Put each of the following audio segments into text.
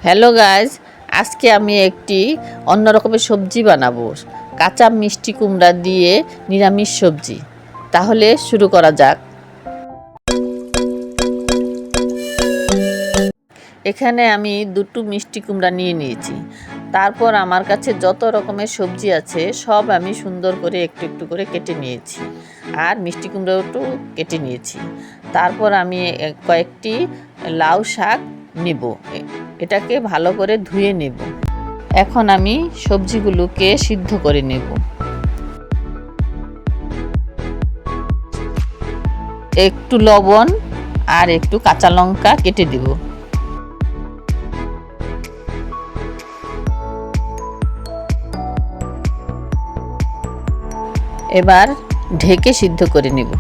Hello guys, আজকে আমি একটি অন্য রকমের সবজি বানাবো। কাঁচা মিষ্টি কুমড়া দিয়ে নিরামিষ সবজি। তাহলে শুরু করা যাক। এখানে আমি দুটো মিষ্টি কুমড়া নিয়ে নিয়েছি। তারপর আমার কাছে যত রকমের সবজি আছে সব আমি সুন্দর করে একটু একটু করে কেটে নিয়েছি, আর মিষ্টি কুমড়াটা কেটে নিয়েছি। তারপর আমি কয়েকটি লাউ শাক নেব, এটাকে ভালো করে ধুয়ে নেব। এখন আমি সবজিগুলোকে সিদ্ধ করে নেব। একটু লবণ আর একটু কাঁচা লঙ্কা কেটে দেব। এবার ঢেকে সিদ্ধ করে নেব।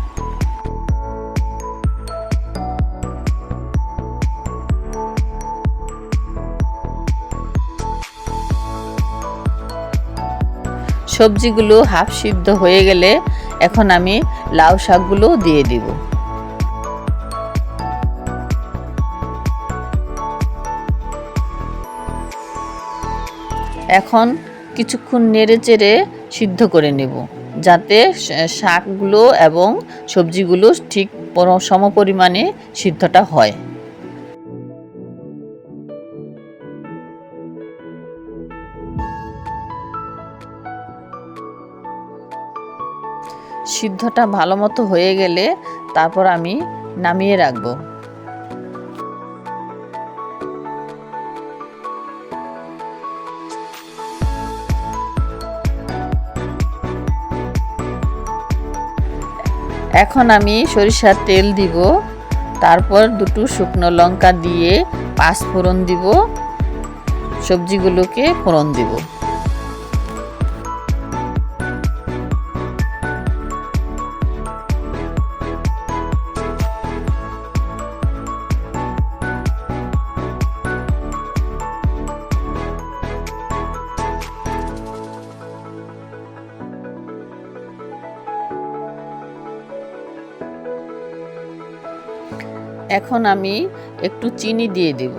সবজিগুলো হাফ সিদ্ধ হয়ে গেলে এখন আমি লাউ শাকগুলো দিয়ে দিব। এখন কিছুক্ষণ নেড়ে চেড়ে সিদ্ধ করে নেব, যাতে শাকগুলো এবং সবজিগুলো ঠিক সমপরিমাণে সিদ্ধটা হয়। সিদ্ধটা ভালো মতো হয়ে গেলে তারপর আমি নামিয়ে রাখবো। এখন আমি সরিষার তেল দিব, তারপর দুটো শুকনো লঙ্কা দিয়ে 5 ফোড়ন দিব, সবজিগুলোকে ফোড়ন দিব। এখন আমি একটু চিনি দিয়ে দেব।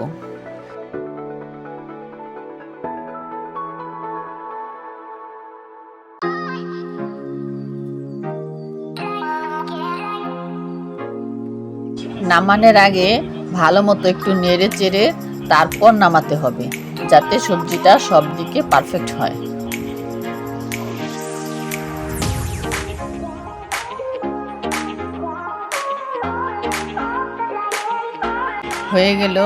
নামানোর আগে ভালো মতো একটু নেড়ে চেড়ে তারপর নামাতে হবে, যাতে সবজিটা সব দিকে পারফেক্ট হয়। হয়ে গেল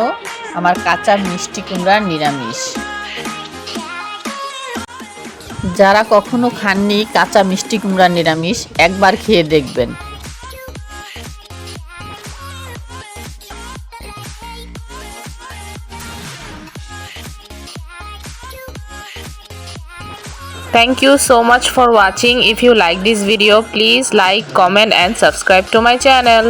আমার কাঁচা মিষ্টি কুমড়া নিরামিষ। যারা কখনো খাননি কাঁচা মিষ্টি কুমড়া নিরামিষ, একবার খেয়ে দেখবেন। Thank you so much for watching. If you like this video, please like, comment and subscribe to my channel.